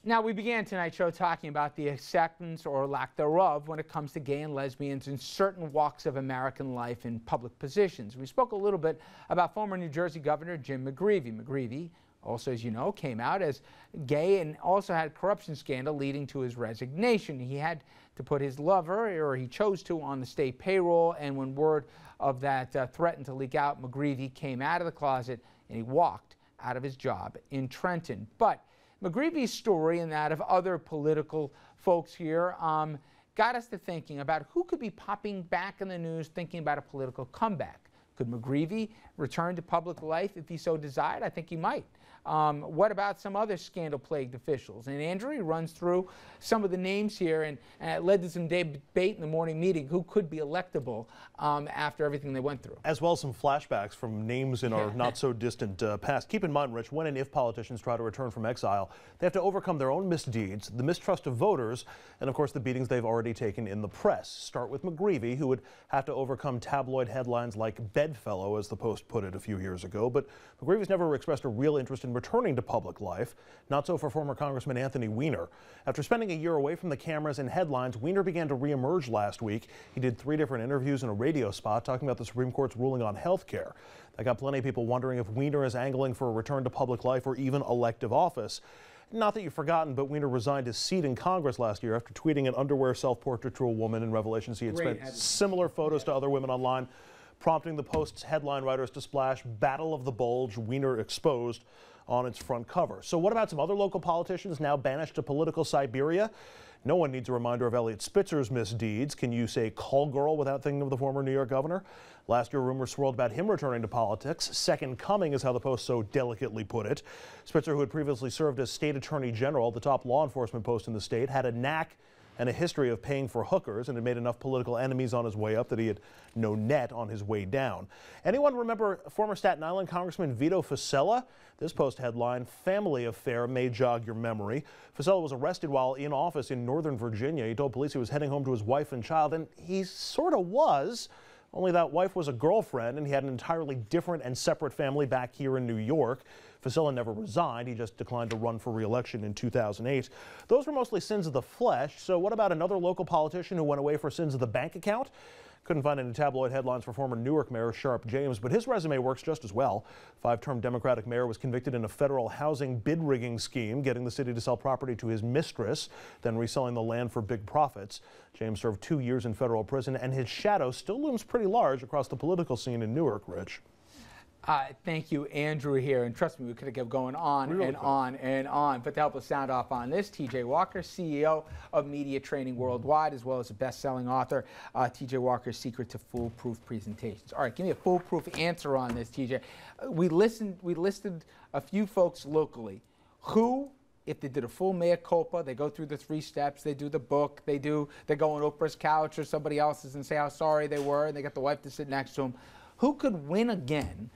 Now, we began tonight's show talking about the acceptance or lack thereof when it comes to gay and lesbians in certain walks of American life in public positions. We spoke a little bit about former New Jersey Governor Jim McGreevey. McGreevey, also, as you know, came out as gay and also had a corruption scandal leading to his resignation. He had to put his lover, or he chose to, on the state payroll, and when word of that threatened to leak out, McGreevey came out of the closet and he walked out of his job in Trenton. But McGreevey's story and that of other political folks here got us to thinking about who could be popping back in the news thinking about a political comeback. Could McGreevey return to public life if he so desired? I think he might. What about some other scandal-plagued officials? And Andrew runs through some of the names here, and it led to some debate in the morning meeting who could be electable after everything they went through. As well as some flashbacks from names in our not-so-distant past. Keep in mind, Rich, when and if politicians try to return from exile, they have to overcome their own misdeeds, the mistrust of voters, and, of course, the beatings they've already taken in the press. Start with McGreevey, who would have to overcome tabloid headlines like bedfellow, as the Post put it a few years ago. But McGreevey's never expressed a real interest in returning to public life. Not so for former Congressman Anthony Weiner. After spending a year away from the cameras and headlines, Weiner began to reemerge last week. He did 3 different interviews and a radio spot talking about the Supreme Court's ruling on health care. That got plenty of people wondering if Weiner is angling for a return to public life or even elective office. Not that you've forgotten, but Weiner resigned his seat in Congress last year after tweeting an underwear self-portrait to a woman in revelations he had spent similar photos to other women online, prompting the Post's headline writers to splash "Battle of the Bulge, Weiner exposed" on its front cover. So what about some other local politicians now banished to political Siberia? No one needs a reminder of Eliot Spitzer's misdeeds. Can you say call girl without thinking of the former New York governor? Last year, rumors swirled about him returning to politics. Second coming is how the Post so delicately put it. Spitzer, who had previously served as state attorney general, the top law enforcement post in the state, had a knack and a history of paying for hookers and had made enough political enemies on his way up that he had no net on his way down. Anyone remember former Staten Island Congressman Vito Fossella? This Post headline, "Family Affair May Jog Your Memory." Fossella was arrested while in office in Northern Virginia. He told police he was heading home to his wife and child, and he sort of was. Only that wife was a girlfriend, and he had an entirely different and separate family back here in New York. Fossella never resigned. He just declined to run for re-election in 2008. Those were mostly sins of the flesh. So what about another local politician who went away for sins of the bank account? Couldn't find any tabloid headlines for former Newark Mayor Sharp James, but his resume works just as well. 5-term Democratic mayor was convicted in a federal housing bid rigging scheme, getting the city to sell property to his mistress, then reselling the land for big profits. James served 2 years in federal prison, and his shadow still looms pretty large across the political scene in Newark, Rich. Thank you, Andrew, here. And trust me, we could have kept going on and on and on. But to help us sound off on this, TJ Walker, CEO of Media Training Worldwide, as well as a best-selling author, TJ Walker's Secret to Foolproof Presentations. All right, give me a foolproof answer on this, TJ. We listed a few folks locally who, if they did a full mea culpa, they go through the 3 steps, they do the book, they go on Oprah's couch or somebody else's and say how sorry they were, and they get the wife to sit next to them. Who could win again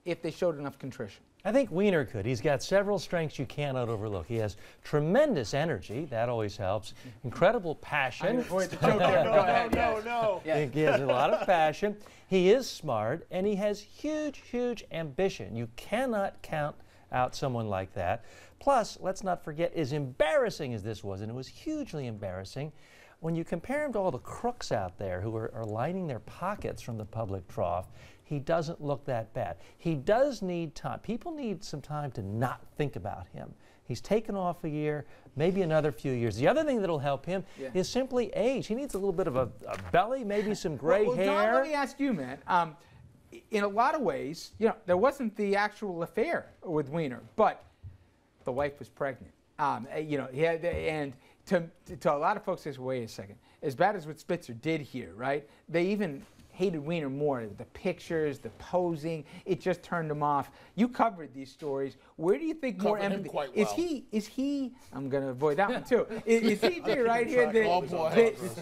if they showed enough contrition? I think Weiner could. He's got several strengths you cannot overlook. He has tremendous energy. That always helps. Incredible passion. Avoid the joke there. Go ahead. No. Yeah. He has a lot of passion. He is smart, and he has huge ambition. You cannot count out someone like that. Plus, let's not forget, as embarrassing as this was, and it was hugely embarrassing, when you compare him to all the crooks out there who are lining their pockets from the public trough, he doesn't look that bad. He does need time. People need some time to not think about him. He's taken off a year, maybe another few years. The other thing that'll help him is simply age. He needs a little bit of a belly, maybe some gray hair. Don, let me ask you, man. In a lot of ways, there wasn't the actual affair with Weiner, but the wife was pregnant. He had, and to a lot of folks, they say, wait a second. As bad as what Spitzer did here, right? They even hated Weiner more. The pictures, the posing, it just turned them off. You covered these stories. Where do you think more empathy? Is he? I'm going to avoid that one too. Is he right here?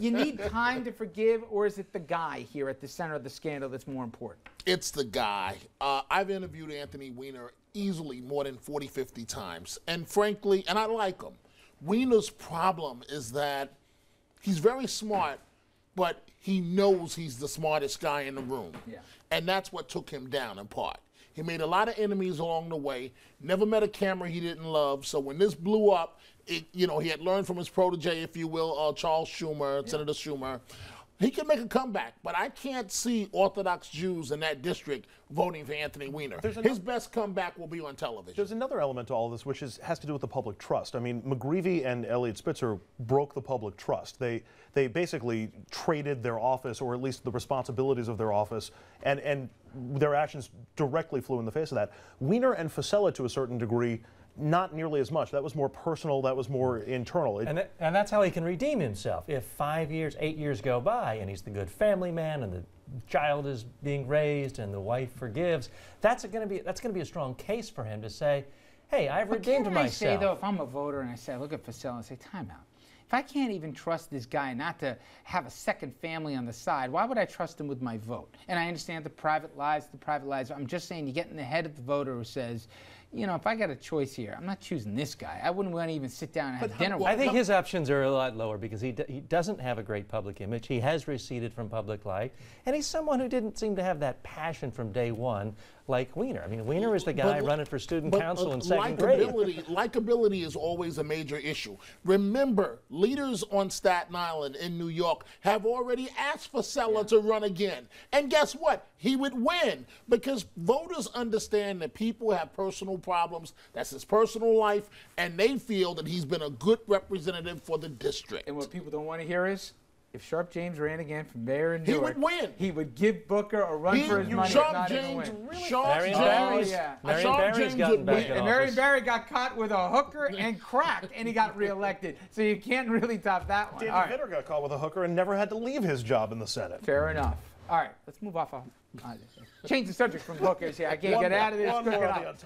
You need time to forgive, or is it the guy here at the center of the scandal that's more important? It's the guy. I've interviewed Anthony Weiner easily more than 40, 50 times, and frankly, and I like him. Weiner's problem is that he's very smart, but he knows he's the smartest guy in the room. Yeah. And that's what took him down in part. He made a lot of enemies along the way. Never met a camera he didn't love. So when this blew up, he had learned from his protege, if you will, Charles Schumer, Senator Schumer. He can make a comeback, but I can't see Orthodox Jews in that district voting for Anthony Weiner. His best comeback will be on television. There's another element to all this, which has to do with the public trust. I mean, McGreevey and Elliot Spitzer broke the public trust. They basically traded their office, or at least the responsibilities of their office, and their actions directly flew in the face of that. Weiner and Fasella, to a certain degree, not nearly as much. That was more personal. That was more internal. And that's how he can redeem himself. If 5 years, 8 years go by, and he's the good family man, and the child is being raised, and the wife forgives, that's going to be a strong case for him to say, "Hey, I've redeemed myself." I say though, if I'm a voter and I look at Fasella and say, "Time out." If I can't even trust this guy not to have a second family on the side, why would I trust him with my vote? And I understand the private lives. I'm just saying you get in the head of the voter who says, if I got a choice here, I'm not choosing this guy. I wouldn't want to even sit down and have dinner with him. I think his options are a lot lower because he doesn't have a great public image. He has receded from public life. And he's someone who didn't seem to have that passion from day one like Weiner. I mean, Weiner is the guy running for student council in second grade. Likability is always a major issue. Remember, leaders on Staten Island in New York have already asked Fasella to run again. And guess what? He would win because voters understand that people have personal problems. That's his personal life. And they feel that he's been a good representative for the district. And what people don't want to hear is, if Sharp James ran again for mayor in Newark, he would win. He would give Booker a run for his money. Sharp James, Marion James gotten back in and Marion Barry got caught with a hooker and cracked, and he got reelected. So you can't really top that one. David Vitter got caught with a hooker and never had to leave his job in the Senate. Fair enough. All right, let's move off. Change the subject from hookers here. I can't get out of this quick enough.